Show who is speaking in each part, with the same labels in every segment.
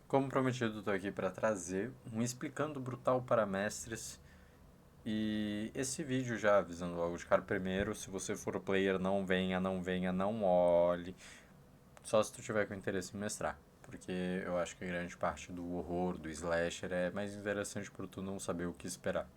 Speaker 1: Como prometido, estou aqui para trazer um Explicando Brutal para Mestres. E esse vídeo já avisando logo de cara primeiro, se você for o player, não venha, não venha, não olhe. Só se tu tiver com interesse em mestrar. Porque eu acho que grande parte do horror, do slasher, é mais interessante por tu não saber o que esperar.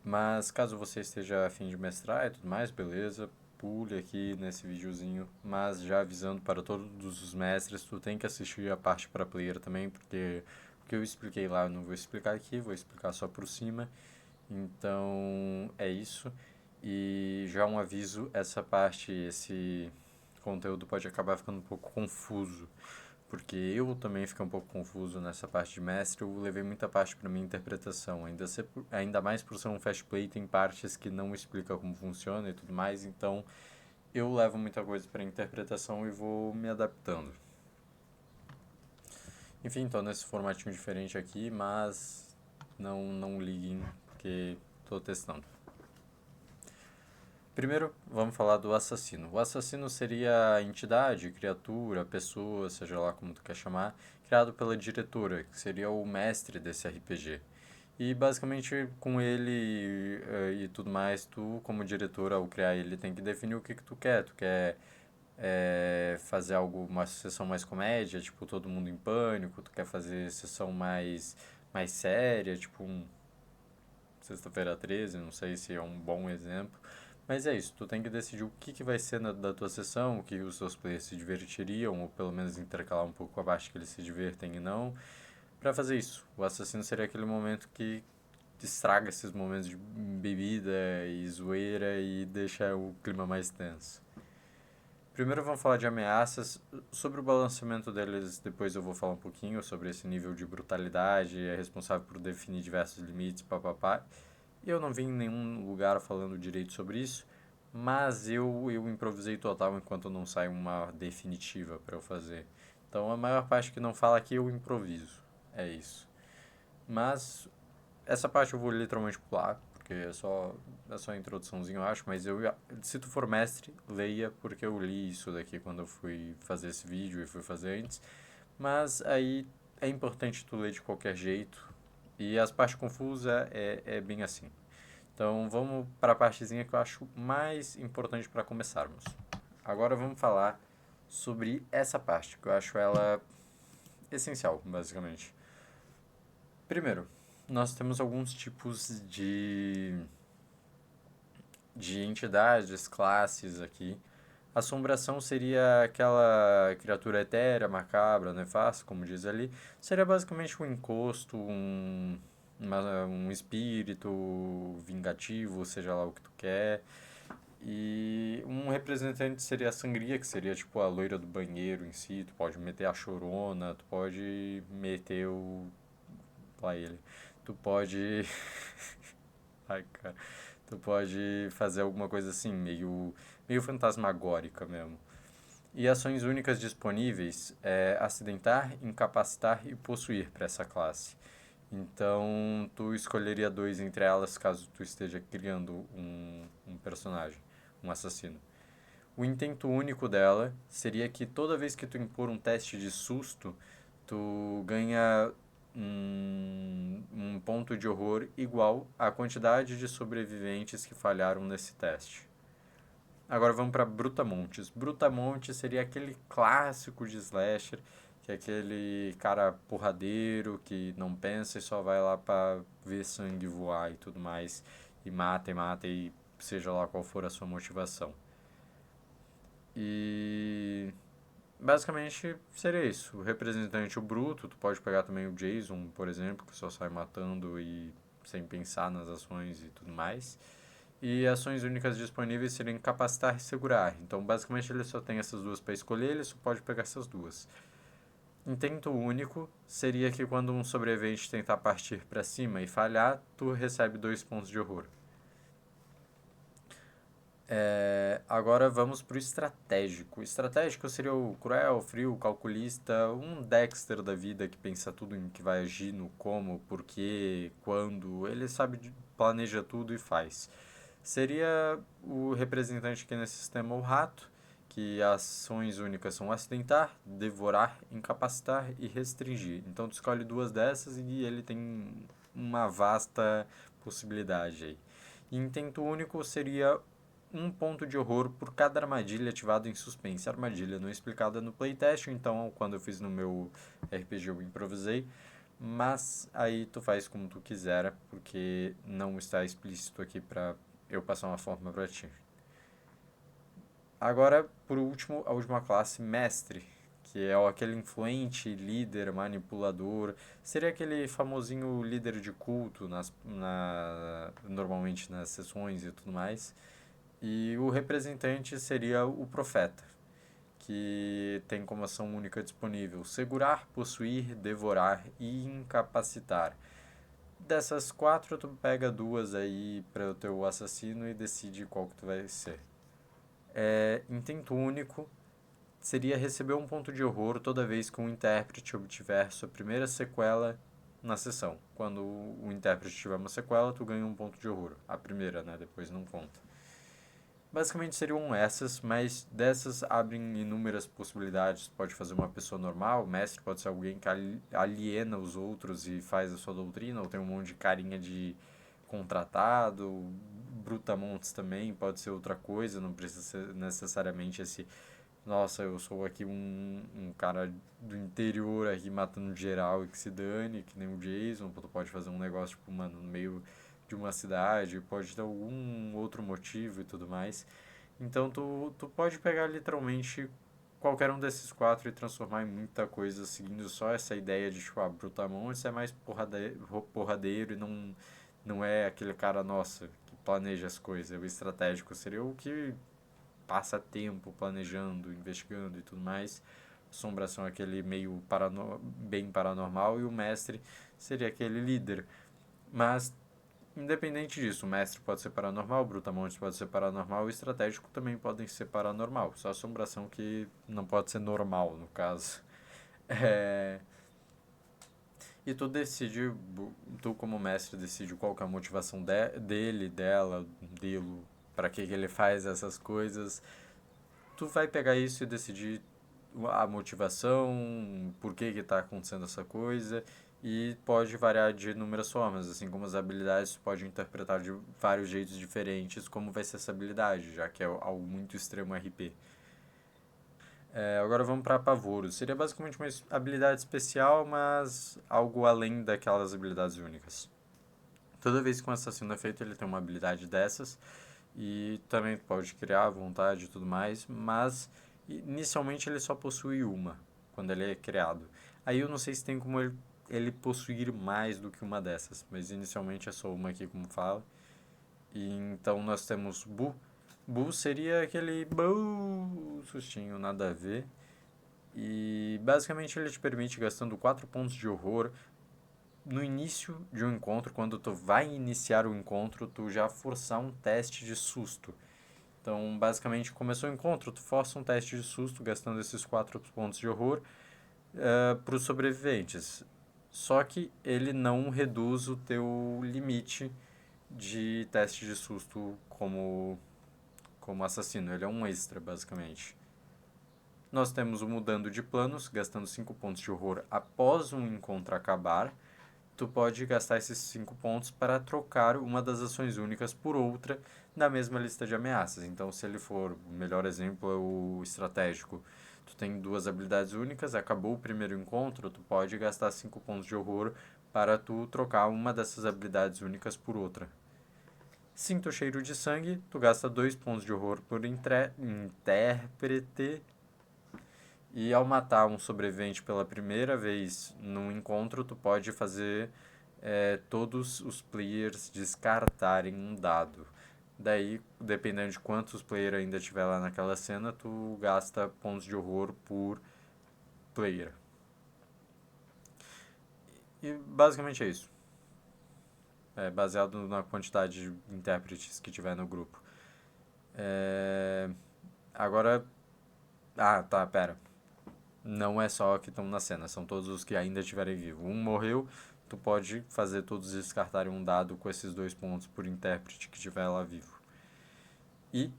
Speaker 1: Mas caso você esteja a fim de mestrar e tudo mais, beleza, pule aqui nesse videozinho. Mas já avisando para todos os mestres, tu tem que assistir a parte para player também, porque o que eu expliquei lá eu não vou explicar aqui, vou explicar só por cima. Então é isso. E já um aviso, essa parte, esse conteúdo pode acabar ficando um pouco confuso, porque eu também fiquei um pouco confuso nessa parte de mestre, eu levei muita parte para minha interpretação, ainda mais por ser um fast play, tem partes que não explica como funciona e tudo mais, então eu levo muita coisa para interpretação e vou me adaptando. Enfim, tô nesse formatinho diferente aqui, mas não liguem, porque tô testando. Primeiro, vamos falar do assassino. O assassino seria a entidade, criatura, pessoa, seja lá como tu quer chamar, criado pela diretora, que seria o mestre desse RPG. E basicamente com ele e tudo mais, tu como diretor ao criar ele tem que definir o que tu quer. Tu quer fazer algo, uma sessão mais comédia, tipo Todo Mundo em Pânico, tu quer fazer sessão mais séria, tipo um Sexta-feira 13, não sei se é um bom exemplo. Mas é isso, tu tem que decidir o que vai ser da tua sessão, o que os seus players se divertiriam, ou pelo menos intercalar um pouco a parte que eles se divertem e não. Pra fazer isso, o assassino seria aquele momento que estraga esses momentos de bebida e zoeira e deixa o clima mais tenso. Primeiro vamos falar de ameaças. Sobre o balanceamento deles, depois eu vou falar um pouquinho sobre esse nível de brutalidade, é responsável por definir diversos limites, papapá. E eu não vim em nenhum lugar falando direito sobre isso, mas eu improvisei total enquanto não sai uma definitiva para eu fazer. Então a maior parte que não fala aqui eu improviso. É isso. Mas essa parte eu vou literalmente pular, porque é só a introduçãozinha, eu acho, mas se tu for mestre, leia, porque eu li isso daqui quando eu fui fazer esse vídeo e fui fazer antes. Mas aí é importante tu ler de qualquer jeito, e as partes confusas é bem assim. Então vamos para a partezinha que eu acho mais importante para começarmos. Agora vamos falar sobre essa parte, que eu acho ela essencial, basicamente. Primeiro, nós temos alguns tipos de entidades, classes aqui. Assombração seria aquela criatura etérea, macabra, nefasta, como diz ali. Seria basicamente um encosto, um espírito vingativo, seja lá o que tu quer. E um representante seria a sangria, que seria tipo a loira do banheiro em si. Tu pode meter a chorona, tu pode meter o. Lá ele. Tu pode. Ai, cara. Tu pode fazer alguma coisa assim, meio fantasmagórica mesmo. E ações únicas disponíveis é acidentar, incapacitar e possuir para essa classe. Então, tu escolheria dois entre elas caso tu esteja criando um personagem, um assassino. O intento único dela seria que toda vez que tu impor um teste de susto, tu ganha um ponto de horror igual à quantidade de sobreviventes que falharam nesse teste. Agora vamos para Brutamontes. Brutamontes seria aquele clássico de slasher, que é aquele cara porradeiro que não pensa e só vai lá para ver sangue voar e tudo mais, e mata, e seja lá qual for a sua motivação. E basicamente seria isso. O representante, o bruto, tu pode pegar também o Jason, por exemplo, que só sai matando e sem pensar nas ações e tudo mais. E ações únicas disponíveis seriam capacitar e segurar. Então, basicamente, ele só tem essas duas para escolher, ele só pode pegar essas duas. Intento único seria que quando um sobrevivente tentar partir para cima e falhar, tu recebe 2 pontos de horror. Agora vamos pro estratégico. O estratégico seria o cruel, frio, calculista, um Dexter da vida que pensa tudo em que vai agir, no como, porquê, quando. Ele sabe, planeja tudo e faz. Seria o representante aqui nesse sistema o rato. que ações únicas são acidentar, devorar, incapacitar e restringir. Então tu escolhe duas dessas e ele tem uma vasta possibilidade aí. E intento único seria um ponto de horror por cada armadilha ativada em suspense. A armadilha não é explicada no playtest, então quando eu fiz no meu RPG eu improvisei, mas aí tu faz como tu quiser, porque não está explícito aqui para eu passar uma forma para ti. Agora, por último, a última classe, mestre, que é aquele influente, líder, manipulador, seria aquele famosinho líder de culto normalmente nas sessões e tudo mais. E o representante seria o profeta, que tem como ação única disponível segurar, possuir, devorar e incapacitar. Dessas quatro, tu pega duas aí para o teu assassino e decide qual que tu vai ser. Intento único seria receber um ponto de horror toda vez que um intérprete obtiver sua primeira sequela na sessão. Quando o intérprete tiver uma sequela, tu ganha um ponto de horror. A primeira, né? Depois não conta. Basicamente seriam essas, mas dessas abrem inúmeras possibilidades. Pode fazer uma pessoa normal, o mestre pode ser alguém que aliena os outros e faz a sua doutrina, ou tem um monte de carinha de contratado. Brutamontes também pode ser outra coisa, não precisa ser necessariamente esse nossa, eu sou aqui um cara do interior aqui matando geral e que se dane, que nem o Jason. Tu pode fazer um negócio, tipo, mano, no meio de uma cidade, pode ter algum outro motivo e tudo mais. Então tu pode pegar literalmente qualquer um desses quatro e transformar em muita coisa, seguindo só essa ideia de, tipo, Brutamontes é mais porradeiro e não é aquele cara, nossa, que planeja as coisas. O estratégico seria o que passa tempo planejando, investigando e tudo mais. Assombração é aquele meio bem paranormal e o mestre seria aquele líder. Mas, independente disso, o mestre pode ser paranormal, o Brutamontes pode ser paranormal e o estratégico também podem ser paranormal. Só assombração que não pode ser normal, no caso. É... E tu como mestre decide qual que é a motivação dele, dela, dele, para que ele faz essas coisas. Tu vai pegar isso e decidir a motivação, por que está acontecendo essa coisa, e pode variar de inúmeras formas, assim como as habilidades, tu pode interpretar de vários jeitos diferentes como vai ser essa habilidade, já que é algo muito extremo RP. Agora vamos para Apavoro. Seria basicamente uma habilidade especial, mas algo além daquelas habilidades únicas. Toda vez que um assassino é feito, ele tem uma habilidade dessas, e também pode criar à vontade e tudo mais, mas inicialmente ele só possui uma quando ele é criado. Aí eu não sei se tem como ele possuir mais do que uma dessas, mas inicialmente é só uma aqui como fala. E então nós temos Bu. Bu seria aquele sustinho, nada a ver. E basicamente ele te permite, gastando 4 pontos de horror, no início de um encontro, quando tu vai iniciar o encontro, tu já forçar um teste de susto. Então, basicamente, começou o encontro, tu força um teste de susto, gastando esses 4 pontos de horror para os sobreviventes. Só que ele não reduz o teu limite de teste de susto como assassino. Ele é um extra, basicamente. Nós temos o mudando de planos, gastando 5 pontos de horror após um encontro acabar. Tu pode gastar esses 5 pontos para trocar uma das ações únicas por outra na mesma lista de ameaças. Então, se ele for, o melhor exemplo é o estratégico. Tu tem duas habilidades únicas, acabou o primeiro encontro, tu pode gastar 5 pontos de horror para tu trocar uma dessas habilidades únicas por outra. Sinta o cheiro de sangue, tu gasta 2 pontos de horror por intérprete. E ao matar um sobrevivente pela primeira vez num encontro, tu pode fazer todos os players descartarem um dado. Daí, dependendo de quantos players ainda tiver lá naquela cena, tu gasta pontos de horror por player. E basicamente é isso. Baseado na quantidade de intérpretes que tiver no grupo. Agora... Ah, tá, pera. Não é só que estão na cena, são todos os que ainda estiverem vivos. Um morreu, tu pode fazer todos descartarem um dado com esses 2 pontos por intérprete que estiver lá vivo. E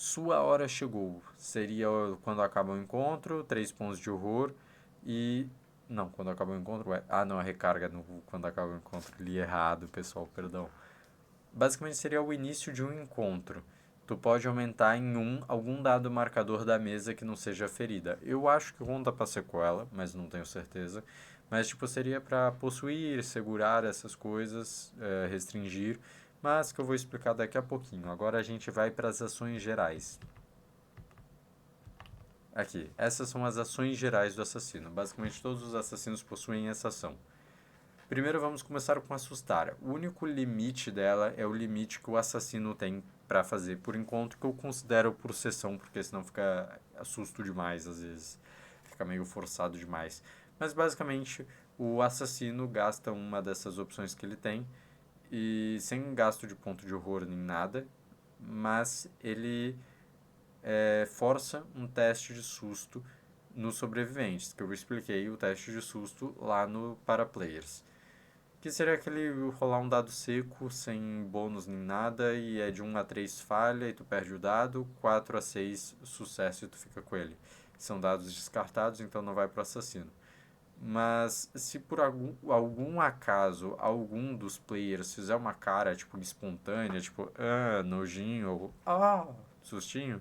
Speaker 1: Sua hora chegou. Seria quando acaba o encontro, 3 pontos de horror e... Não, quando acaba o encontro... Ah, não, a recarga no... quando acaba o encontro. Li errado, pessoal, perdão. Basicamente seria o início de um encontro. Tu pode aumentar em algum dado marcador da mesa que não seja ferida. Eu acho que conta pra sequela, mas não tenho certeza. Mas tipo, seria para possuir, segurar essas coisas, restringir, mas que eu vou explicar daqui a pouquinho. Agora a gente vai para as ações gerais. Aqui, essas são as ações gerais do assassino. Basicamente todos os assassinos possuem essa ação. Primeiro vamos começar com assustar. O único limite dela é o limite que o assassino tem para fazer por encontro, que eu considero por sessão, porque senão fica assusto demais às vezes. Fica meio forçado demais. Mas basicamente o assassino gasta uma dessas opções que ele tem e sem gasto de ponto de horror nem nada, mas ele força um teste de susto nos sobreviventes, que eu expliquei o teste de susto lá no Para Players. Que seria aquele rolar um dado seco, sem bônus nem nada, e é de 1 a 3 falha e tu perde o dado, 4 a 6 sucesso e tu fica com ele. São dados descartados, então não vai pro assassino. Mas se por algum acaso algum dos players fizer uma cara tipo espontânea, tipo nojinho ou sustinho,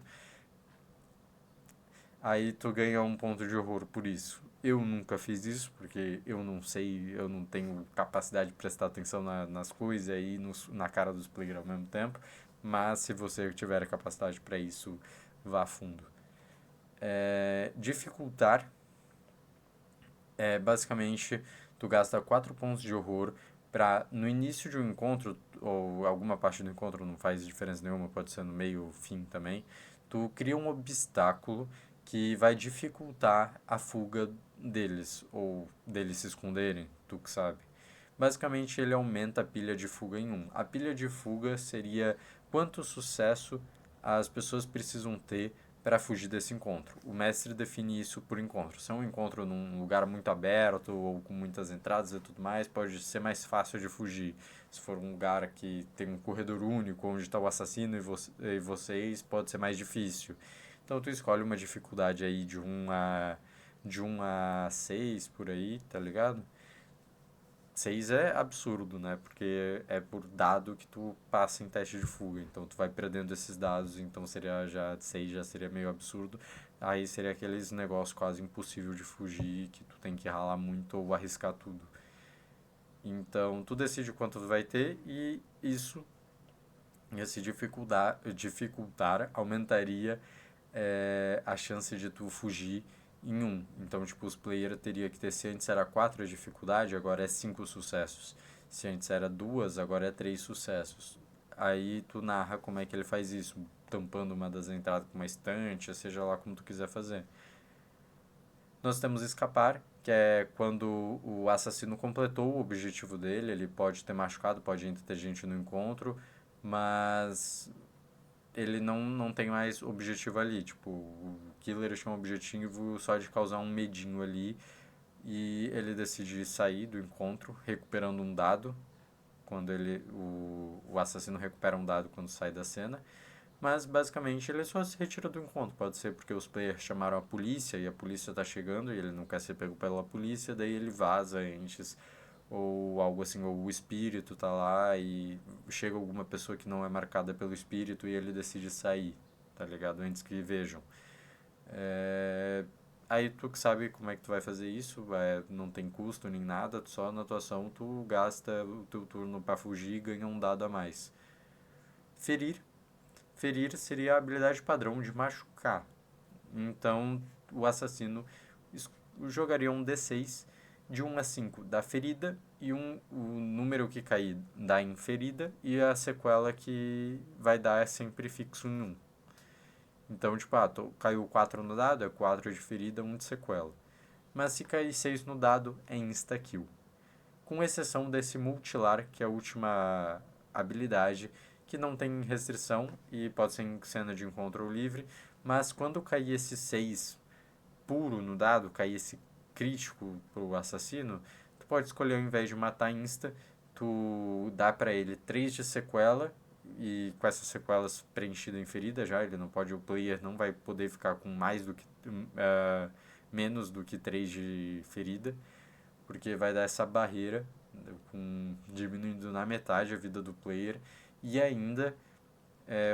Speaker 1: aí tu ganha um ponto de horror por isso. Eu nunca fiz isso, porque eu não sei, eu não tenho capacidade de prestar atenção nas coisas e aí na cara dos players ao mesmo tempo. Mas se você tiver capacidade para isso, vá a fundo. Dificultar é basicamente tu gasta 4 pontos de horror para no início de um encontro, ou alguma parte do encontro não faz diferença nenhuma, pode ser no meio ou fim também, tu cria um obstáculo que vai dificultar a fuga deles, ou deles se esconderem, tu que sabe. Basicamente ele aumenta a pilha de fuga em 1. A pilha de fuga seria quanto sucesso as pessoas precisam ter para fugir desse encontro. O mestre define isso por encontro. Se é um encontro num lugar muito aberto ou com muitas entradas e tudo mais, pode ser mais fácil de fugir. Se for um lugar que tem um corredor único, onde está o assassino e vocês, pode ser mais difícil. Então tu escolhe uma dificuldade aí de 1 a 6 por aí, tá ligado? 6 é absurdo, né? Porque é por dado que tu passa em teste de fuga. Então tu vai perdendo esses dados, então seria já 6 já seria meio absurdo. Aí seria aqueles negócios quase impossível de fugir, que tu tem que ralar muito ou arriscar tudo. Então tu decide quanto tu vai ter e isso, esse dificultar aumentaria a chance de tu fugir em um. Então, tipo, os players teria que ter, se antes era 4 a dificuldade, agora é 5 sucessos. Se antes era 2, agora é 3 sucessos. Aí tu narra como é que ele faz isso, tampando uma das entradas com uma estante, seja lá como tu quiser fazer. Nós temos escapar, que é quando o assassino completou o objetivo dele, ele pode ter machucado, pode ainda ter gente no encontro, mas ele não tem mais objetivo ali. Tipo, o killer tinha um objetivo só de causar um medinho ali e ele decide sair do encontro recuperando um dado quando o assassino recupera um dado quando sai da cena. Mas basicamente ele só se retira do encontro. Pode ser porque os players chamaram a polícia e a polícia tá chegando e ele não quer ser pego pela polícia, daí ele vaza antes. Ou algo assim, ou o espírito tá lá e chega alguma pessoa que não é marcada pelo espírito e ele decide sair, tá ligado? Antes que vejam. Aí tu que sabe como é que tu vai fazer isso, não tem custo nem nada, só na tua ação tu gasta o teu turno pra fugir e ganha um dado a mais. Ferir. Ferir seria a habilidade padrão de machucar. Então, o assassino jogaria um D6 de 1 a 5 da ferida e o número que cair dá em ferida e a sequela que vai dar é sempre fixo em 1. Então, tipo, caiu 4 no dado, é 4 de ferida, 1 de sequela. Mas se cair 6 no dado, é insta-kill. Com exceção desse mutilar, que é a última habilidade, que não tem restrição e pode ser em cena de encontro livre, mas quando cair esse 6 puro no dado, cair esse crítico pro assassino, tu pode escolher ao invés de matar insta, tu dá pra ele 3 de sequela e com essas sequelas preenchidas em ferida já, ele não pode, o player não vai poder ficar com mais do que menos do que 3 de ferida, porque vai dar essa barreira, diminuindo na metade a vida do player, e ainda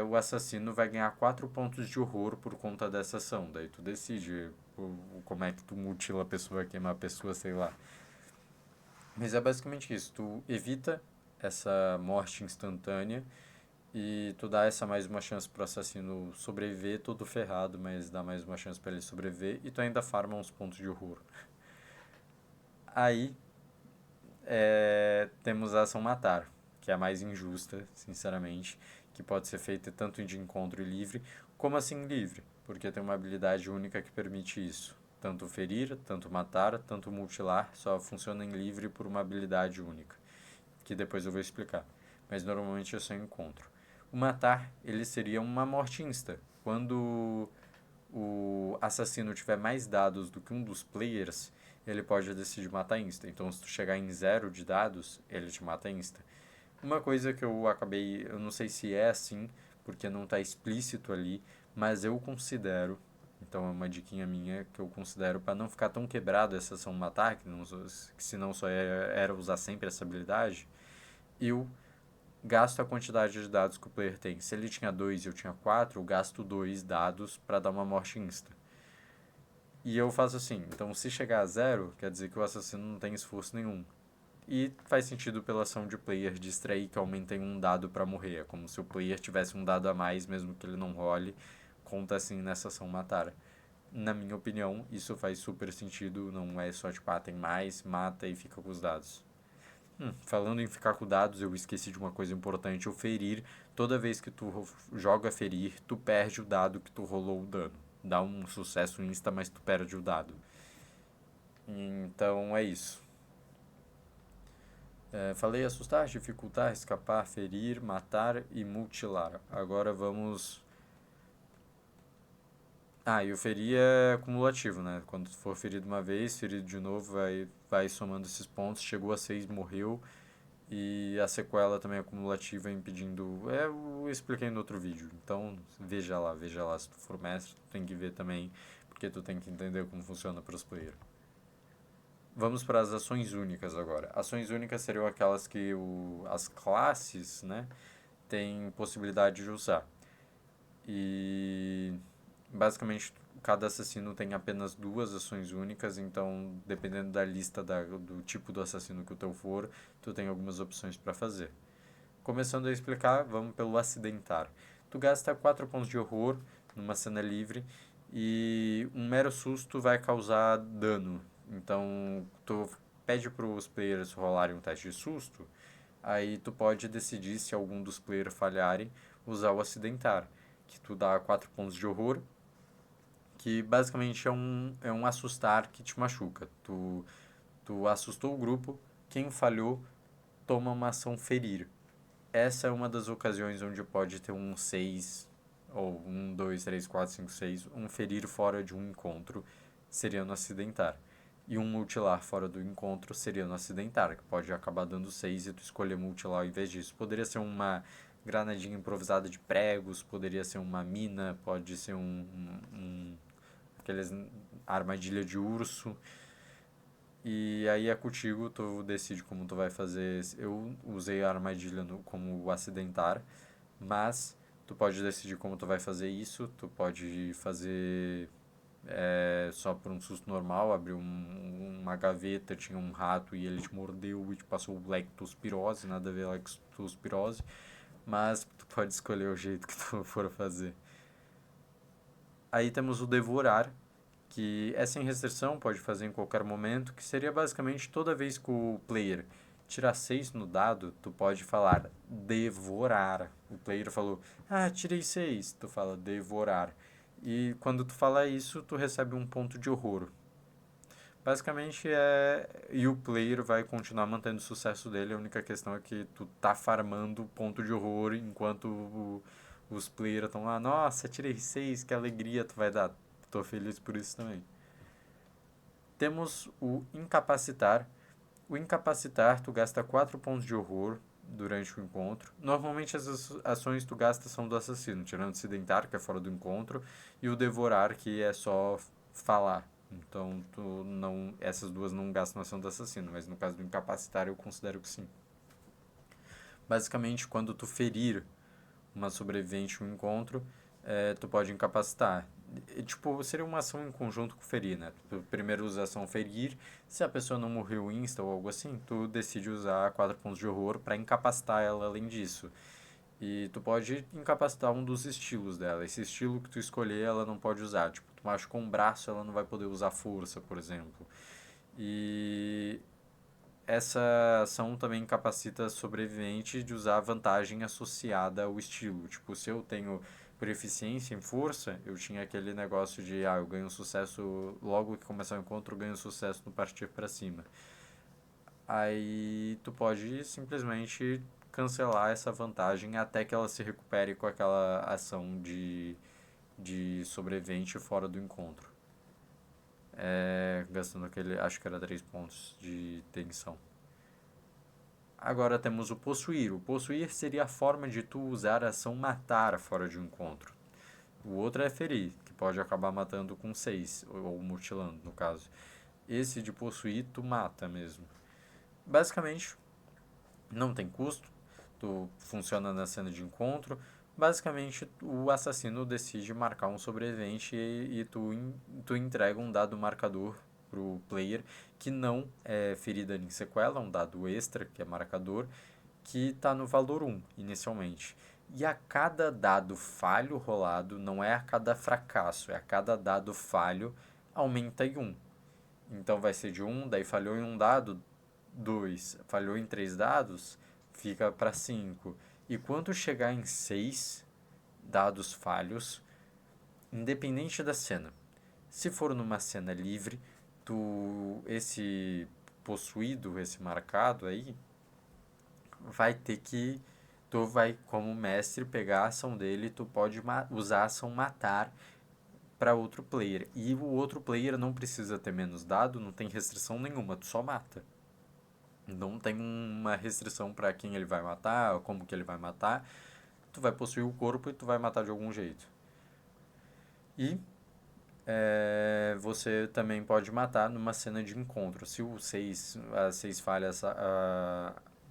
Speaker 1: o assassino vai ganhar 4 pontos de horror por conta dessa ação. Daí tu decide como é que tu mutila a pessoa, queima a pessoa, sei lá. Mas é basicamente isso, tu evita essa morte instantânea e tu dá essa mais uma chance pro assassino sobreviver, todo ferrado, mas dá mais uma chance para ele sobreviver e tu ainda farma uns pontos de horror. Aí temos a ação matar, que é a mais injusta, sinceramente, que pode ser feita tanto de encontro e livre, como assim livre, porque tem uma habilidade única que permite isso. Tanto ferir, tanto matar, tanto mutilar, só funciona em livre por uma habilidade única, que depois eu vou explicar. Mas normalmente é só encontro. O matar, ele seria uma morte insta. Quando o assassino tiver mais dados do que um dos players, ele pode decidir matar insta. Então, se tu chegar em 0 de dados, ele te mata insta. Uma coisa que eu acabei, eu não sei se é assim, porque não está explícito ali, mas eu considero, então é uma diquinha minha que eu considero para não ficar tão quebrado essa ação matar, que senão só era usar sempre essa habilidade, eu gasto a quantidade de dados que o player tem. Se ele tinha 2 e eu tinha 4, eu gasto 2 dados para dar uma morte insta. E eu faço assim, então se chegar a 0, quer dizer que o assassino não tem esforço nenhum. E faz sentido pela ação de player distrair que aumentem um dado para morrer. É como se o player tivesse um dado a mais, mesmo que ele não role, conta assim nessa ação matar. Na minha opinião, isso faz super sentido, não é só tipo, tem mais, mata e fica com os dados. Falando em ficar com dados, eu esqueci de uma coisa importante, o ferir. Toda vez que tu joga ferir, tu perde o dado que tu rolou o dano. Dá um sucesso insta, mas tu perde o dado. Então é isso. Falei assustar, dificultar, escapar, ferir, matar e mutilar. Agora vamos. E o ferir é cumulativo, né? Quando tu for ferido uma vez, ferido de novo, vai somando esses pontos. Chegou a 6, morreu. E a sequela também é cumulativa, impedindo. Eu expliquei no outro vídeo. Então veja lá, veja lá. Se tu for mestre, tu tem que ver também, porque tu tem que entender como funciona para os players. Vamos para as ações únicas agora. Ações únicas seriam aquelas que as classes, né, têm possibilidade de usar. E basicamente cada assassino tem apenas 2 ações únicas, então dependendo da lista do tipo do assassino que o teu for, tu tem algumas opções para fazer. Começando a explicar, vamos pelo acidentar. Tu gasta 4 pontos de horror numa cena livre e um mero susto vai causar dano. Então, tu pede para os players rolarem um teste de susto, aí tu pode decidir se algum dos players falharem, usar o acidentar, que tu dá 4 pontos de horror, que basicamente é um assustar que te machuca. Tu assustou o grupo, quem falhou toma uma ação ferir. Essa é uma das ocasiões onde pode ter um 6 ou 1, 2, 3, 4, 5, 6, um ferir fora de um encontro seria no acidentar. E um mutilar fora do encontro seria no acidentar, que pode acabar dando 6 e tu escolher mutilar ao invés disso. Poderia ser uma granadinha improvisada de pregos, poderia ser uma mina, pode ser aqueles armadilha de urso. E aí é contigo, tu decide como tu vai fazer. Eu usei a armadilha como o acidentar, mas tu pode decidir como tu vai fazer isso. Tu pode fazer só por um susto normal, abrir uma gaveta, tinha um rato e ele te mordeu e te passou lectospirose, nada a ver lectospirose, mas tu pode escolher o jeito que tu for fazer. Aí temos o devorar, que é sem restrição, pode fazer em qualquer momento, que seria basicamente toda vez que o player tirar 6 no dado, tu pode falar devorar. O player falou, tirei 6, tu fala devorar. E quando tu fala isso, tu recebe um ponto de horror. Basicamente e o player vai continuar mantendo o sucesso dele, a única questão é que tu tá farmando ponto de horror enquanto os players estão lá, nossa, tirei 6, que alegria tu vai dar. Tô feliz por isso também. Temos o incapacitar. O incapacitar, tu gasta 4 pontos de horror durante o encontro. Normalmente as ações que tu gasta são do assassino, tirando o sedentar, que é fora do encontro, e o devorar, que é só falar. Então, tu não, essas duas não gastam ação do assassino, mas no caso do incapacitar eu considero que sim. Basicamente, quando tu ferir uma sobrevivente no encontro, tu pode incapacitar. Tipo, seria uma ação em conjunto com ferir, né? Tu primeiro usa a ação ferir, se a pessoa não morreu insta ou algo assim, tu decide usar 4 pontos de horror para incapacitar ela além disso. E tu pode incapacitar um dos estilos dela. Esse estilo que tu escolher, ela não pode usar. Tipo, tu machucou um braço, ela não vai poder usar força, por exemplo. E essa ação também capacita sobrevivente de usar a vantagem associada ao estilo. Tipo, se eu tenho proficiência em força, eu tinha aquele negócio de, eu ganho sucesso logo que começar o encontro, eu ganho sucesso no partir para cima. Aí tu pode simplesmente cancelar essa vantagem até que ela se recupere com aquela ação de sobrevivente fora do encontro. Gastando aquele, acho que era 3 pontos de tensão. Agora temos o possuir. O possuir seria a forma de tu usar a ação matar fora de um encontro. O outro é ferir, que pode acabar matando com 6, ou mutilando, no caso. Esse de possuir, tu mata mesmo. Basicamente, não tem custo, tu funciona na cena de encontro. Basicamente, o assassino decide marcar um sobrevivente e tu entrega um dado marcador pro player que não é ferida nem sequela, um dado extra que é marcador, que está no valor 1 inicialmente. E a cada dado falho rolado, não é a cada fracasso, é a cada dado falho, aumenta em 1. Então vai ser de 1, daí falhou em um dado, 2. Falhou em 3 dados, fica para 5. E quando chegar em 6 dados falhos, independente da cena, se for numa cena livre, esse possuído, esse marcado aí, vai ter que tu vai como mestre pegar a ação dele, tu pode usar a ação matar para outro player. E o outro player não precisa ter menos dado, não tem restrição nenhuma, tu só mata. Não tem uma restrição para quem ele vai matar, como que ele vai matar. Tu vai possuir o corpo e tu vai matar de algum jeito. E você também pode matar numa cena de encontro. Se o 6, as 6 falhas,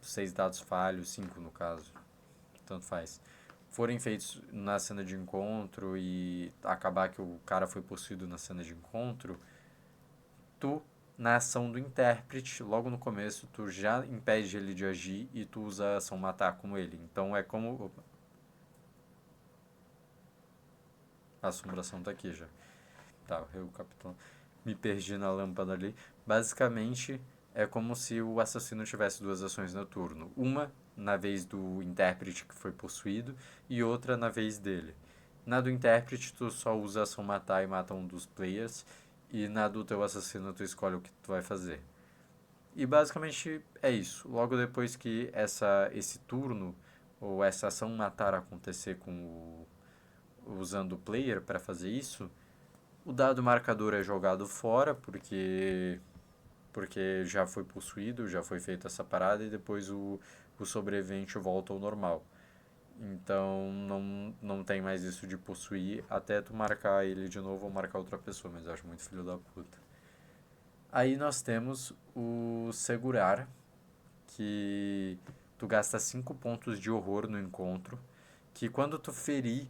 Speaker 1: 6 dados falhos, 5 no caso, tanto faz, forem feitos na cena de encontro e acabar que o cara foi possuído na cena de encontro, tu, na ação do intérprete, logo no começo, tu já impede ele de agir e tu usa a ação matar como ele. Então é como... Opa, a assombração tá aqui já. Tá, eu, capitão, me perdi na lâmpada ali. Basicamente, é como se o assassino tivesse duas ações no turno. Uma na vez do intérprete que foi possuído e outra na vez dele. Na do intérprete, tu só usa a ação matar e mata um dos players. E na do teu assassino, tu escolhe o que tu vai fazer. E basicamente é isso. Logo depois que esse turno ou essa ação matar acontecer usando o player para fazer isso, o dado marcador é jogado fora porque já foi possuído, já foi feita essa parada e depois o sobrevivente volta ao normal. Então não tem mais isso de possuir até tu marcar ele de novo ou marcar outra pessoa, mas eu acho muito filho da puta. Aí nós temos o segurar, que tu gasta 5 pontos de horror no encontro, que quando tu ferir,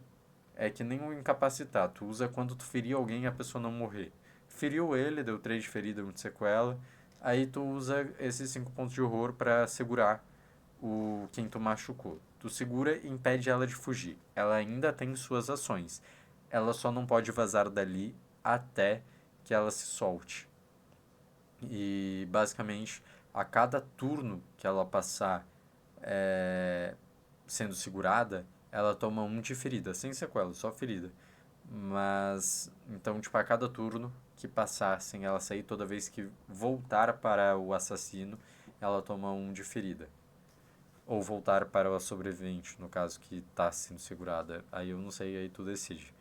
Speaker 1: é que nem o incapacitar, tu usa quando tu ferir alguém e a pessoa não morrer. Feriu ele, deu 3 de ferida, 1 de sequela, aí tu usa esses 5 pontos de horror para segurar quem tu machucou. Tu segura e impede ela de fugir. Ela ainda tem suas ações. Ela só não pode vazar dali até que ela se solte. E basicamente, a cada turno que ela passar sendo segurada, ela toma 1 de ferida, sem sequela, só ferida. Mas, então, tipo, a cada turno que passar sem ela sair, toda vez que voltar para o assassino, ela toma 1 de ferida. Ou voltar para o sobrevivente, no caso que está sendo segurada. Aí eu não sei, aí tu decide.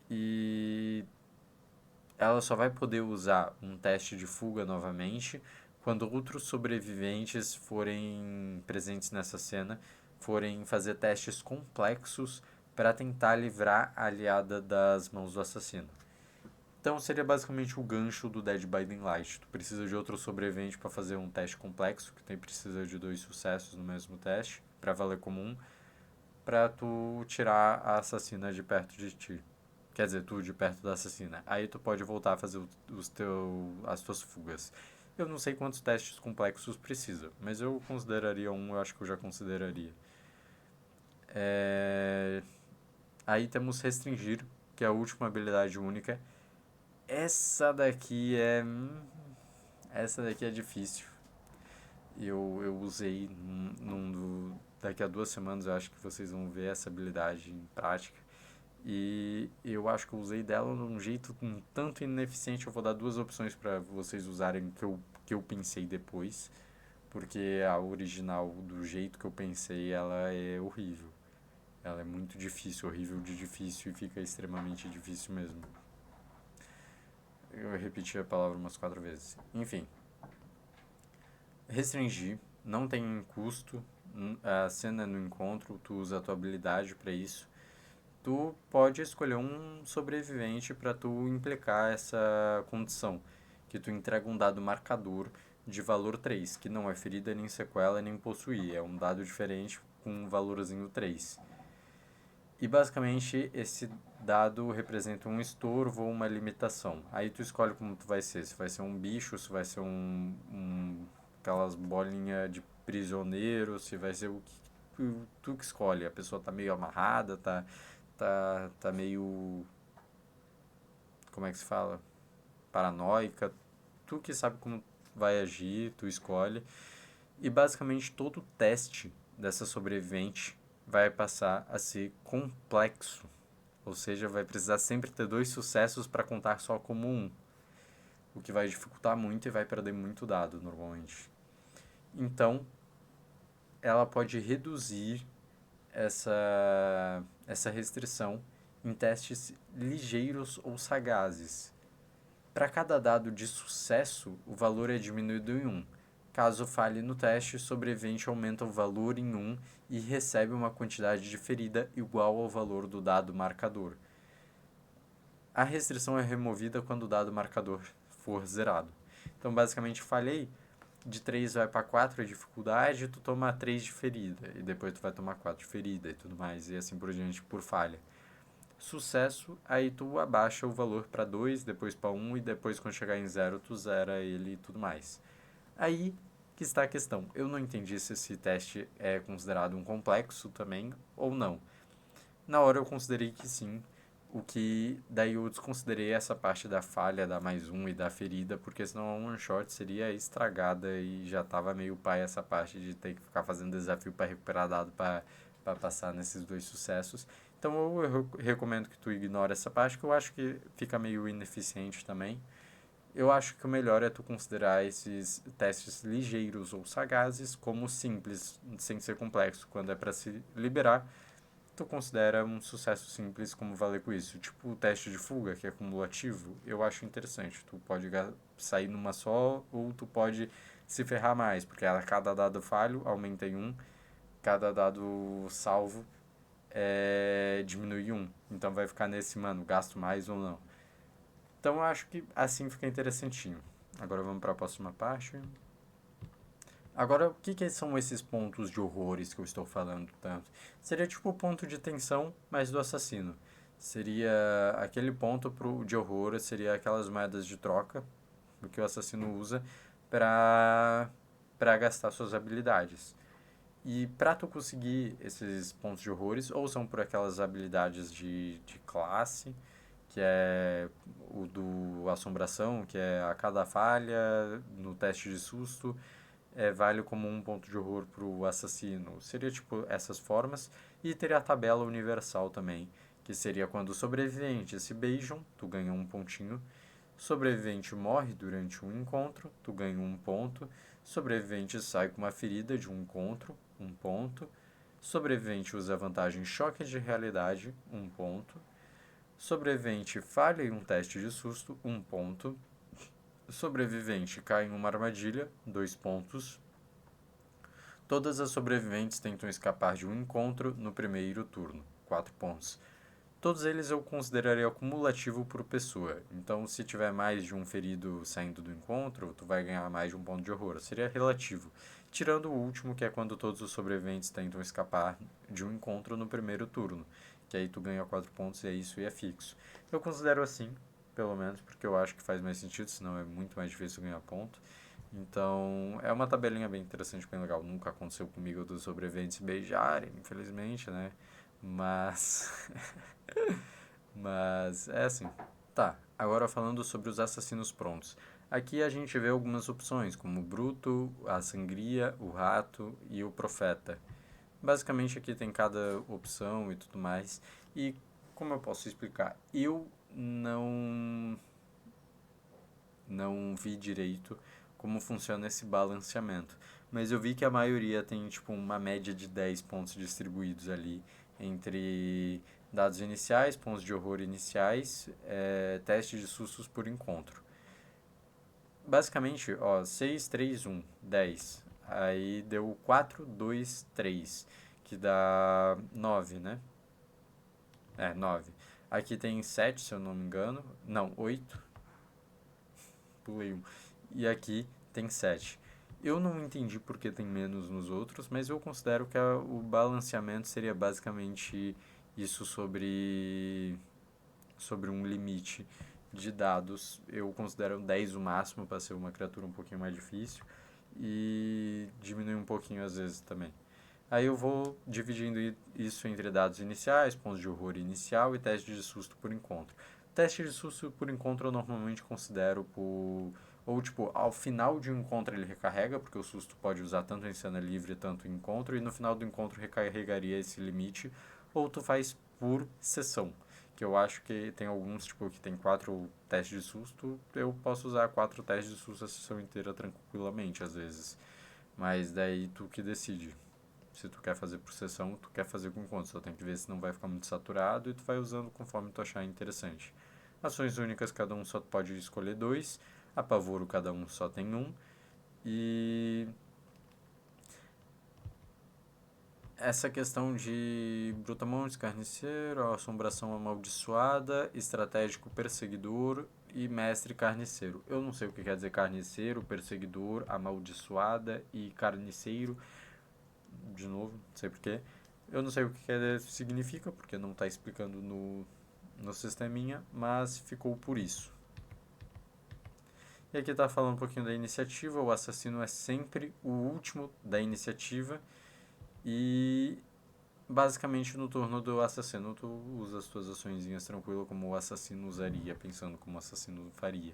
Speaker 1: E ela só vai poder usar um teste de fuga novamente quando outros sobreviventes forem presentes nessa cena, forem fazer testes complexos para tentar livrar a aliada das mãos do assassino. Então seria basicamente o gancho do Dead by Daylight. Tu precisa de outro sobrevivente para fazer um teste complexo, que tem precisa de 2 sucessos no mesmo teste, para valer comum, para tu tirar a assassina de perto de ti. Quer dizer, tu de perto da assassina. Aí tu pode voltar a fazer as tuas fugas. Eu não sei quantos testes complexos precisa, mas eu consideraria um, eu acho que eu já consideraria. Aí temos Restringir, que é a última habilidade única. Essa daqui é. Essa daqui é difícil. Eu usei daqui a 2 semanas, eu acho que vocês vão ver essa habilidade em prática. E eu acho que eu usei dela de um jeito um tanto ineficiente. Eu vou dar 2 opções para vocês usarem que eu pensei depois. Porque a original, do jeito que eu pensei, ela é horrível. Ela é muito difícil, horrível de difícil e fica extremamente difícil mesmo. Eu repeti a palavra umas 4 vezes. Enfim. Restringir, não tem custo. A cena no encontro, tu usa a tua habilidade para isso. Tu pode escolher um sobrevivente para tu implicar essa condição, que tu entrega um dado marcador de valor 3, que não é ferida, nem sequela, nem possuir. É um dado diferente com um valorzinho 3. E basicamente esse dado representa um estorvo ou uma limitação. Aí tu escolhe como tu vai ser. Se vai ser um bicho, se vai ser aquelas bolinhas de prisioneiro, se vai ser o que tu que escolhe. A pessoa tá meio amarrada, tá meio, como é que se fala? Paranoica. Tu que sabe como vai agir, tu escolhe. E basicamente todo teste dessa sobrevivente vai passar a ser complexo. Ou seja, vai precisar sempre ter 2 sucessos para contar só como um. O que vai dificultar muito e vai perder muito dado normalmente. Então, ela pode reduzir essa restrição em testes ligeiros ou sagazes. Para cada dado de sucesso, o valor é diminuído em 1. Caso falhe no teste, o sobrevivente aumenta o valor em 1 e recebe uma quantidade de ferida igual ao valor do dado marcador. A restrição é removida quando o dado marcador for zerado. Então, basicamente, falhei, de 3 vai para 4 a dificuldade, tu toma 3 de ferida, e depois tu vai tomar 4 de ferida e tudo mais, e assim por diante por falha. Sucesso, aí tu abaixa o valor para 2, depois para 1, e depois quando chegar em 0 tu zera ele e tudo mais. Aí que está a questão. Eu não entendi se esse teste é considerado um complexo também ou não. Na hora eu considerei que sim, o que daí eu desconsiderei essa parte da falha, da mais um e da ferida, porque senão a one shot seria estragada e já tava meio pai essa parte de ter que ficar fazendo desafio para recuperar dado para passar nesses 2 sucessos. Então eu recomendo que tu ignore essa parte, que eu acho que fica meio ineficiente também. Eu acho que o melhor é tu considerar esses testes ligeiros ou sagazes como simples, sem ser complexo. Quando é para se liberar, tu considera um sucesso simples como valer com isso. Tipo o teste de fuga, que é cumulativo, eu acho interessante. Tu pode sair numa só ou tu pode se ferrar mais, porque a cada dado falho aumenta em 1, cada dado salvo diminui 1. Então vai ficar nesse, mano, gasto mais ou não. Então eu acho que assim fica interessantinho. Agora vamos para a próxima parte. Agora, o que são esses pontos de horrores que eu estou falando tanto? Seria tipo o ponto de tensão, mas do assassino. Seria aquele ponto de horror, seria aquelas moedas de troca que o assassino usa para gastar suas habilidades. E para tu conseguir esses pontos de horrores, ou são por aquelas habilidades de classe, que é o do assombração, que é a cada falha no teste de susto, vale como um ponto de horror pro assassino. Seria tipo essas formas. E teria a tabela universal também, que seria quando os sobreviventes se beijam, tu ganha um pontinho. Sobrevivente morre durante um encontro, tu ganha um ponto. Sobrevivente sai com uma ferida de um encontro, um ponto. Sobrevivente usa a vantagem choque de realidade, um ponto. Sobrevivente falha em um teste de susto, um ponto. Sobrevivente cai em uma armadilha, 2 pontos. Todas as sobreviventes tentam escapar de um encontro no primeiro turno, 4 pontos. Todos eles eu consideraria acumulativo por pessoa. Então, se tiver mais de um ferido saindo do encontro, tu vai ganhar mais de um ponto de horror. Seria relativo. Tirando o último, que é quando todos os sobreviventes tentam escapar de um encontro no primeiro turno. Que aí tu ganha 4 pontos e é isso e é fixo. Eu considero assim, pelo menos, porque eu acho que faz mais sentido, senão é muito mais difícil ganhar ponto. Então, é uma tabelinha bem interessante, bem legal. Nunca aconteceu comigo dos sobreviventes beijarem, infelizmente, né? Mas Mas é assim. Tá, agora falando sobre os assassinos prontos. Aqui a gente vê algumas opções, como o Bruto, a Sangria, o Rato e o Profeta. Basicamente aqui tem cada opção e tudo mais. E como eu posso explicar? Eu não vi direito como funciona esse balanceamento. Mas eu vi que a maioria tem tipo uma média de 10 pontos distribuídos ali entre dados iniciais, pontos de horror iniciais, teste de sustos por encontro. Basicamente, ó, 6, 3, 1, 10. Aí deu 4, 2, 3, que dá 9, né? 9. Aqui tem 7, se eu não me engano. Não, 8. Pulei um. E aqui tem 7. Eu não entendi porque tem menos nos outros, mas eu considero que o balanceamento seria basicamente isso sobre um limite de dados. Eu considero 10 o máximo para ser uma criatura um pouquinho mais difícil e diminui um pouquinho às vezes também. Aí eu vou dividindo isso entre dados iniciais, pontos de horror inicial e teste de susto por encontro. Teste de susto por encontro eu normalmente considero por... Ou, tipo, ao final de um encontro ele recarrega, porque o susto pode usar tanto em cena livre, tanto em encontro, e no final do encontro recarregaria esse limite. Ou tu faz por sessão, que eu acho que tem alguns, tipo, que tem 4 testes de susto, eu posso usar 4 testes de susto a sessão inteira tranquilamente, às vezes. Mas daí tu que decide. Se tu quer fazer por sessão, tu quer fazer com quanto. Só tem que ver se não vai ficar muito saturado e tu vai usando conforme tu achar interessante. Ações únicas, cada um só pode escolher 2. Apavoro, cada um só tem 1. E essa questão de brutamontes, carniceiro, assombração amaldiçoada, estratégico perseguidor e mestre carniceiro. Eu não sei o que quer dizer carniceiro, perseguidor, amaldiçoada e carniceiro. De novo, não sei porquê. Eu não sei o que significa, porque não está explicando no sisteminha, mas ficou por isso. E aqui está falando um pouquinho da iniciativa. O assassino é sempre o último da iniciativa e basicamente no turno do assassino tu usa as tuas açõezinhas tranquilo como o assassino usaria, pensando como o assassino faria.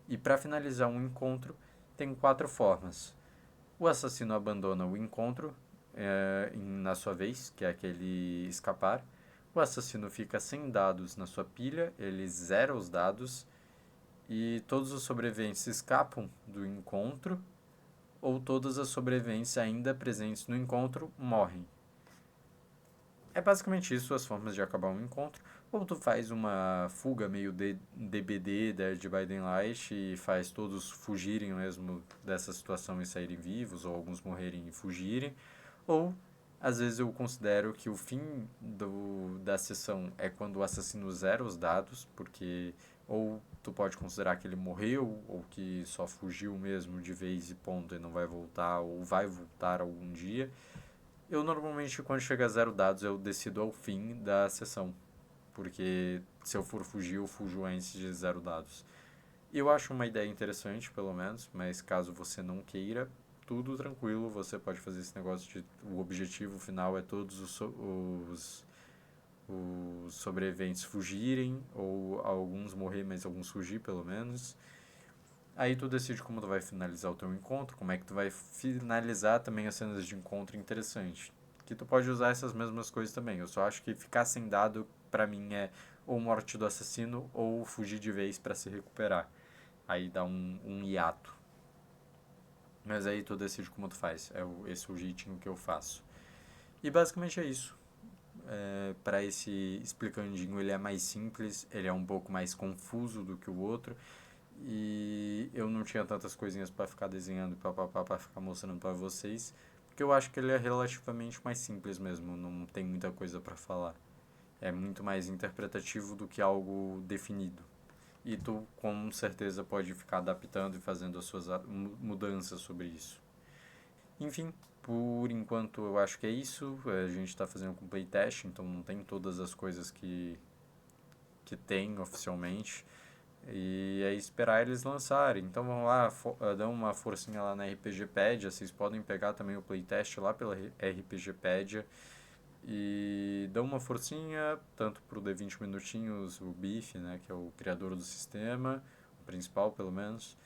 Speaker 1: E para finalizar um encontro, tem 4 formas. O assassino abandona o encontro na sua vez, que é aquele escapar. O assassino fica sem dados na sua pilha, ele zera os dados e todos os sobreviventes escapam do encontro ou todas as sobreviventes ainda presentes no encontro morrem. É basicamente isso as formas de acabar um encontro. Ou tu faz uma fuga meio DBD, Dead by Daylight, e faz todos fugirem mesmo dessa situação e saírem vivos, ou alguns morrerem e fugirem. Ou, às vezes eu considero que o fim da sessão é quando o assassino zera os dados, porque ou tu pode considerar que ele morreu, ou que só fugiu mesmo de vez e ponto e não vai voltar, ou vai voltar algum dia. Eu normalmente, quando chega a 0 dados, eu decido ao fim da sessão. Porque se eu for fugir, eu fujo antes de 0 dados. Eu acho uma ideia interessante, pelo menos, mas caso você não queira, tudo tranquilo, você pode fazer esse negócio de... O objetivo final é todos os sobreviventes fugirem, ou alguns morrer, mas alguns fugir, pelo menos. Aí tu decide como tu vai finalizar o teu encontro, como é que tu vai finalizar também as cenas de encontro interessante. Que tu pode usar essas mesmas coisas também. Eu só acho que ficar sem dado, pra mim, é ou morte do assassino ou fugir de vez pra se recuperar. Aí dá um hiato. Mas aí tu decide como tu faz. Esse é o jeitinho que eu faço. E basicamente é isso. Para esse explicandinho, ele é mais simples, ele é um pouco mais confuso do que o outro. E eu não tinha tantas coisinhas para ficar desenhando e papapá para ficar mostrando para vocês, porque eu acho que ele é relativamente mais simples mesmo, não tem muita coisa para falar. É muito mais interpretativo do que algo definido. E tu com certeza pode ficar adaptando e fazendo as suas mudanças sobre isso. Enfim, por enquanto eu acho que é isso. A gente está fazendo com playtest, então não tem todas as coisas que tem oficialmente. E é esperar eles lançarem. Então vamos lá, dão uma forcinha lá na RPGpedia. Vocês podem pegar também o playtest lá pela RPGpedia. E dão uma forcinha, tanto pro D20 Minutinhos, o Biff, né, que é o criador do sistema, o principal pelo menos.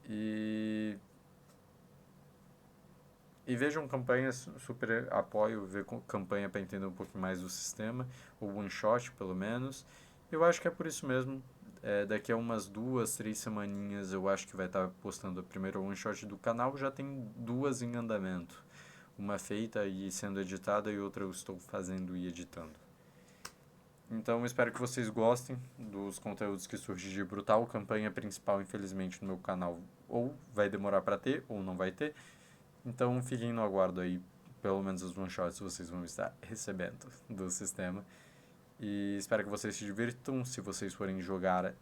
Speaker 1: E vejam campanhas, super apoio ver campanha para entender um pouco mais do sistema, o one shot pelo menos. Eu acho que é por isso mesmo. Daqui a umas 2, 3 semaninhas eu acho que vai estar postando a primeira one shot do canal. Já tem duas em andamento. Uma feita e sendo editada e outra eu estou fazendo e editando. Então espero que vocês gostem dos conteúdos que surgem de Brutal. Campanha principal, infelizmente, no meu canal ou vai demorar para ter ou não vai ter. Então fiquem no aguardo aí, pelo menos os one-shots vocês vão estar recebendo do sistema. E espero que vocês se divirtam. Se vocês forem jogar,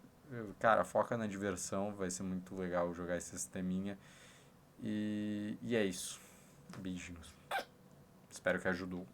Speaker 1: cara, foca na diversão, vai ser muito legal jogar esse sisteminha. E é isso. Beijinhos. Espero que ajudou.